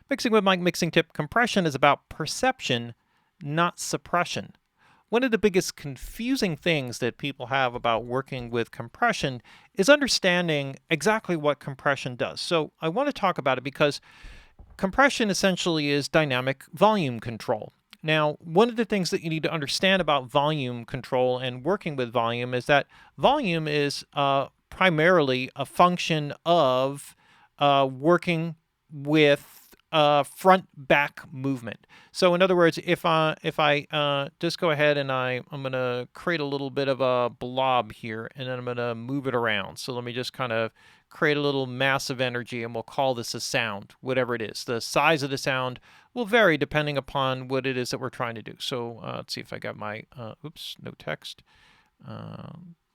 Mixing with Mike mixing tip: compression is about perception, not suppression. One of the biggest confusing things that people have about working with compression is understanding exactly what compression does. So I want to talk about it because compression essentially is dynamic volume control. Now, one of the things that you need to understand about volume control and working with volume is that volume is primarily a function of working with front-back movement. So in other words, if I just go ahead and I'm going to create a little bit of a blob here, and then I'm going to move it around. So let me just kind of create a little mass of energy, and we'll call this a sound, whatever it is. The size of the sound will vary depending upon what it is that we're trying to do. So let's see if I got my, oops, no text.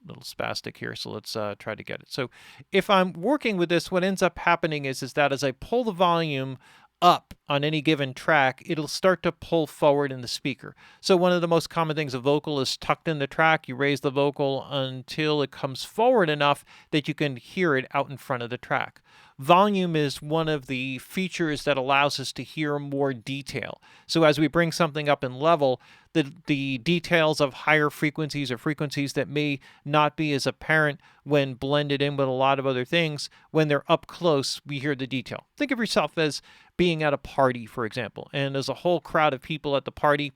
Little spastic here, so let's try to get it. So if I'm working with this, what ends up happening is that as I pull the volume up on any given track, it'll start to pull forward in the speaker. So one of the most common things, a vocal is tucked in the track. You raise the vocal until it comes forward enough that you can hear it out in front of the track. Volume is one of the features that allows us to hear more detail. So as we bring something up in level, the details of higher frequencies or frequencies that may not be as apparent when blended in with a lot of other things, when they're up close, we hear the detail. Think of yourself as being at a party, for example, and there's a whole crowd of people at the party,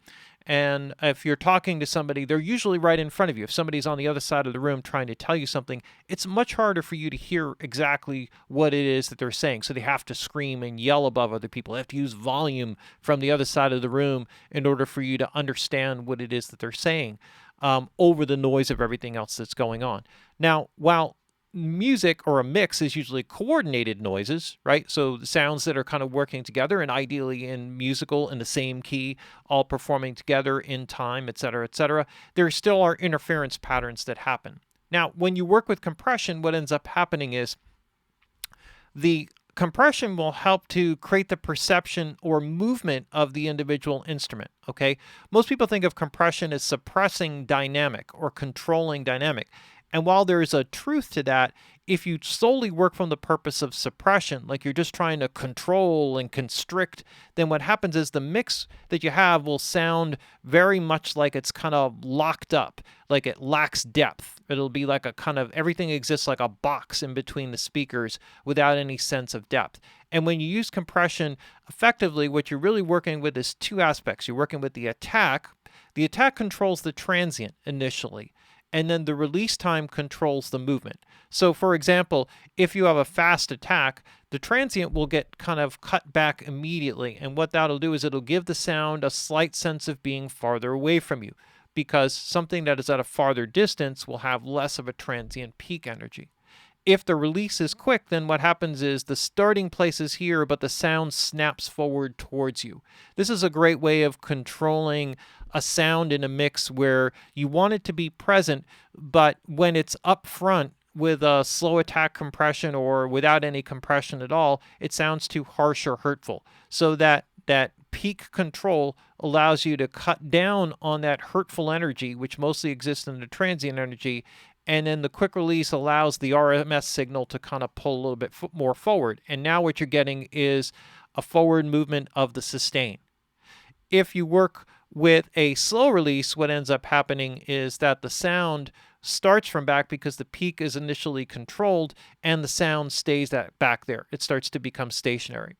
and if you're talking to somebody, they're usually right in front of you. If somebody's on the other side of the room trying to tell you something, it's much harder for you to hear exactly what it is that they're saying. So they have to scream and yell above other people. They have to use volume from the other side of the room in order for you to understand what it is that they're saying over the noise of everything else that's going on. Now, while music or a mix is usually coordinated noises, right? So the sounds that are kind of working together and ideally in musical in the same key, all performing together in time, etc., etc. There still are interference patterns that happen. Now, when you work with compression, what ends up happening is the compression will help to create the perception or movement of the individual instrument, okay? Most people think of compression as suppressing dynamic or controlling dynamic. And while there is a truth to that, if you solely work from the purpose of suppression, like you're just trying to control and constrict, then what happens is the mix that you have will sound very much like it's kind of locked up, like it lacks depth. It'll be like a kind of, everything exists like a box in between the speakers without any sense of depth. And when you use compression effectively, what you're really working with is two aspects. You're working with the attack. The attack controls the transient initially, and then the release time controls the movement. So for example, if you have a fast attack, the transient will get kind of cut back immediately. And what that'll do is it'll give the sound a slight sense of being farther away from you, because something that is at a farther distance will have less of a transient peak energy. If the release is quick, then what happens is the starting place is here, but the sound snaps forward towards you. This is a great way of controlling a sound in a mix where you want it to be present, but when it's up front with a slow attack compression or without any compression at all, it sounds too harsh or hurtful. So that peak control allows you to cut down on that hurtful energy, which mostly exists in the transient energy, and then the quick release allows the RMS signal to kind of pull a little bit more forward. And now what you're getting is a forward movement of the sustain. If you work with a slow release, what ends up happening is that the sound starts from back because the peak is initially controlled and the sound stays back there. It starts to become stationary.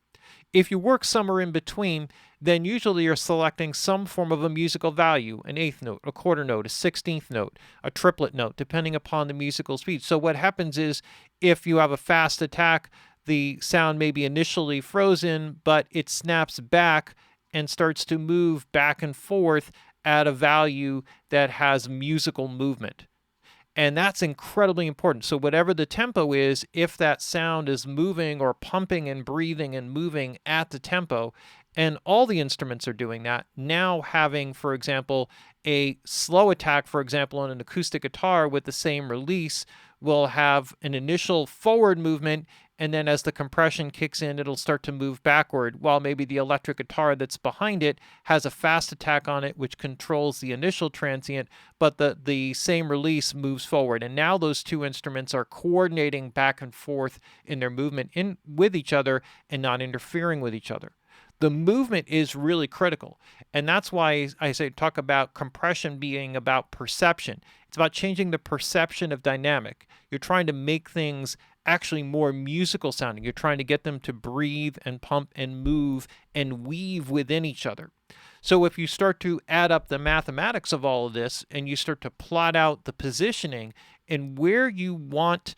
If you work somewhere in between, then usually you're selecting some form of a musical value, an eighth note, a quarter note, a 16th note, a triplet note, depending upon the musical speed. So what happens is if you have a fast attack, the sound may be initially frozen, but it snaps back and starts to move back and forth at a value that has musical movement. And that's incredibly important. So whatever the tempo is, if that sound is moving or pumping and breathing and moving at the tempo, and all the instruments are doing that, now having, for example, a slow attack, for example, on an acoustic guitar with the same release will have an initial forward movement, and then as the compression kicks in, it'll start to move backward, while maybe the electric guitar that's behind it has a fast attack on it, which controls the initial transient, but the same release moves forward. And now those two instruments are coordinating back and forth in their movement with each other and not interfering with each other. The movement is really critical. And that's why I say talk about compression being about perception. It's about changing the perception of dynamic. You're trying to make things actually more musical sounding. You're trying to get them to breathe and pump and move and weave within each other. So if you start to add up the mathematics of all of this and you start to plot out the positioning and where you want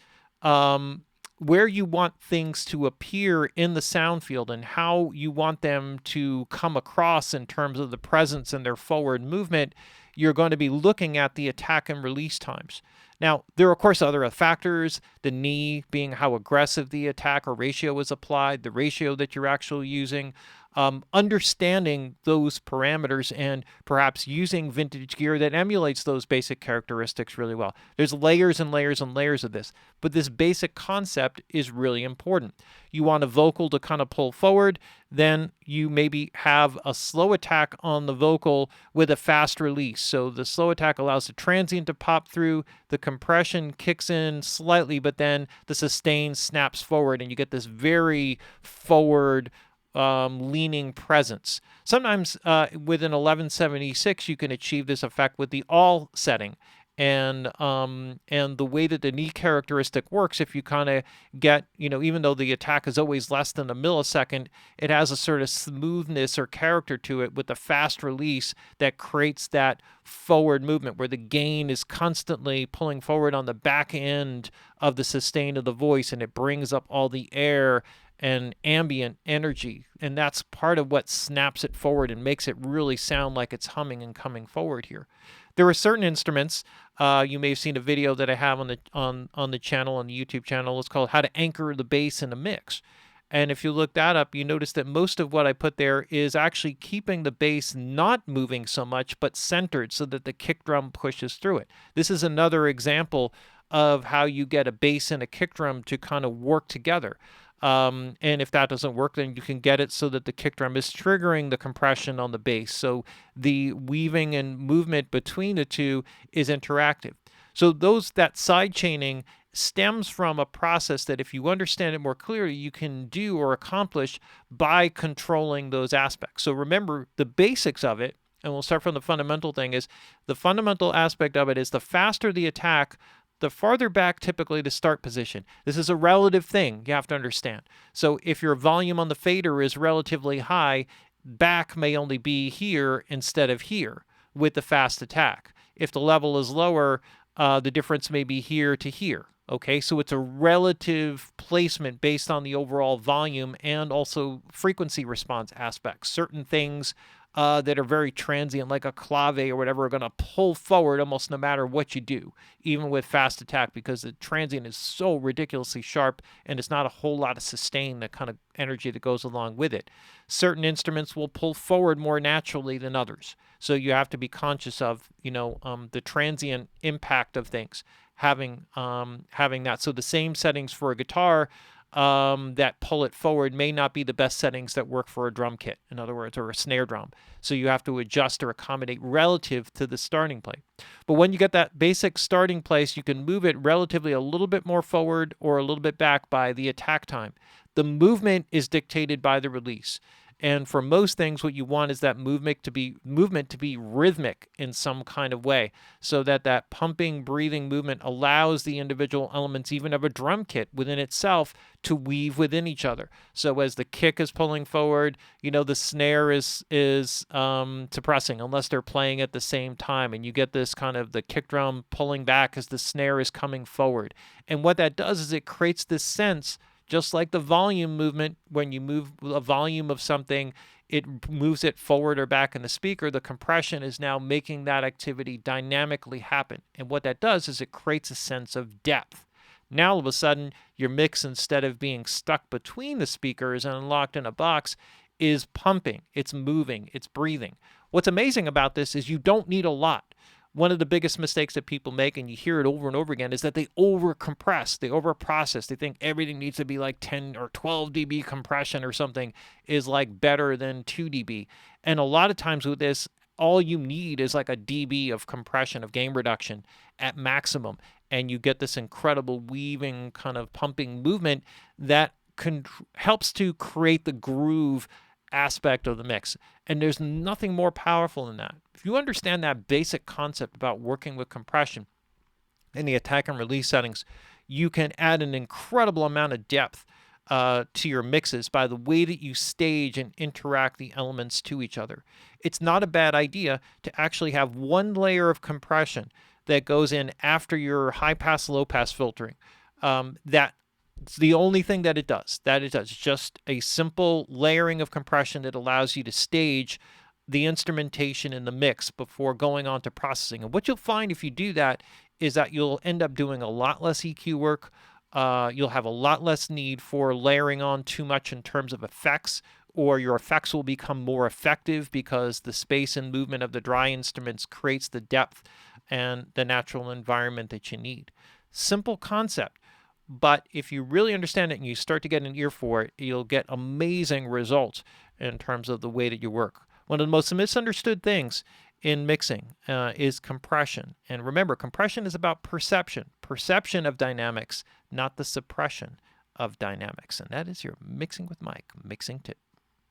things to appear in the sound field and how you want them to come across in terms of the presence and their forward movement, you're going to be looking at the attack and release times. Now, there are, of course, other factors, the knee being how aggressive the attack or ratio is applied, the ratio that you're actually using, understanding those parameters and perhaps using vintage gear that emulates those basic characteristics really well. There's layers and layers and layers of this, but this basic concept is really important. You want a vocal to kind of pull forward, then you maybe have a slow attack on the vocal with a fast release. So the slow attack allows the transient to pop through, the compression kicks in slightly, but then the sustain snaps forward and you get this very forward leaning presence. Sometimes with an 1176 you can achieve this effect with the all setting. And the way that the knee characteristic works, if you kind of get, even though the attack is always less than a millisecond, it has a sort of smoothness or character to it with the fast release that creates that forward movement where the gain is constantly pulling forward on the back end of the sustain of the voice, and it brings up all the air and ambient energy, and that's part of what snaps it forward and makes it really sound like it's humming and coming forward here. There are certain instruments, you may have seen a video that I have on the channel, on the YouTube channel. It's called How to Anchor the Bass in a Mix. And if you look that up, you notice that most of what I put there is actually keeping the bass not moving so much, but centered so that the kick drum pushes through it. This is another example of how you get a bass and a kick drum to kind of work together. And if that doesn't work, then you can get it so that the kick drum is triggering the compression on the bass. So the weaving and movement between the two is interactive. So that side chaining stems from a process that, if you understand it more clearly, you can do or accomplish by controlling those aspects. So remember the basics of it, and we'll start from the fundamental thing, is the fundamental aspect of it is the faster the attack, the farther back typically the start position. This is a relative thing you have to understand. So if your volume on the fader is relatively high, back may only be here instead of here with the fast attack. If the level is lower, the difference may be here to here. Okay, so it's a relative placement based on the overall volume and also frequency response aspects. Certain things that are very transient, like a clave or whatever, are going to pull forward almost no matter what you do, even with fast attack, because the transient is so ridiculously sharp and it's not a whole lot of sustain, the kind of energy that goes along with it. Certain instruments will pull forward more naturally than others. So you have to be conscious of, the transient impact of things, having that. So the same settings for a guitar that pull it forward may not be the best settings that work for a drum kit, in other words, or a snare drum. So you have to adjust or accommodate relative to the starting plate. But when you get that basic starting place, you can move it relatively a little bit more forward or a little bit back by the attack time. The movement is dictated by the release. And for most things, what you want is that movement to be rhythmic in some kind of way, so that pumping, breathing movement allows the individual elements, even of a drum kit within itself, to weave within each other. So as the kick is pulling forward, the snare is suppressing unless they're playing at the same time, and you get this kind of the kick drum pulling back as the snare is coming forward. And what that does is it creates this sense, just like the volume movement, when you move a volume of something, it moves it forward or back in the speaker. The compression is now making that activity dynamically happen. And what that does is it creates a sense of depth. Now all of a sudden, your mix, instead of being stuck between the speakers and locked in a box, is pumping, it's moving, it's breathing. What's amazing about this is you don't need a lot. One of the biggest mistakes that people make, and you hear it over and over again, is that they over-compress, they over-process. They think everything needs to be like 10 or 12 dB compression or something is like better than 2 dB. And a lot of times with this, all you need is like a dB of compression, of gain reduction at maximum. And you get this incredible weaving kind of pumping movement that helps to create the groove aspect of the mix. And there's nothing more powerful than that. If you understand that basic concept about working with compression in the attack and release settings, you can add an incredible amount of depth to your mixes by the way that you stage and interact the elements to each other. It's not a bad idea to actually have one layer of compression that goes in after your high pass, low pass filtering. That's the only thing that it does. It's just a simple layering of compression that allows you to stage the instrumentation in the mix before going on to processing. And what you'll find if you do that is that you'll end up doing a lot less EQ work. You'll have a lot less need for layering on too much in terms of effects, or your effects will become more effective because the space and movement of the dry instruments creates the depth and the natural environment that you need. Simple concept, but if you really understand it and you start to get an ear for it, you'll get amazing results in terms of the way that you work. One of the most misunderstood things in mixing is compression. And remember, compression is about perception of dynamics, not the suppression of dynamics. And that is your Mixing with Mike mixing tip.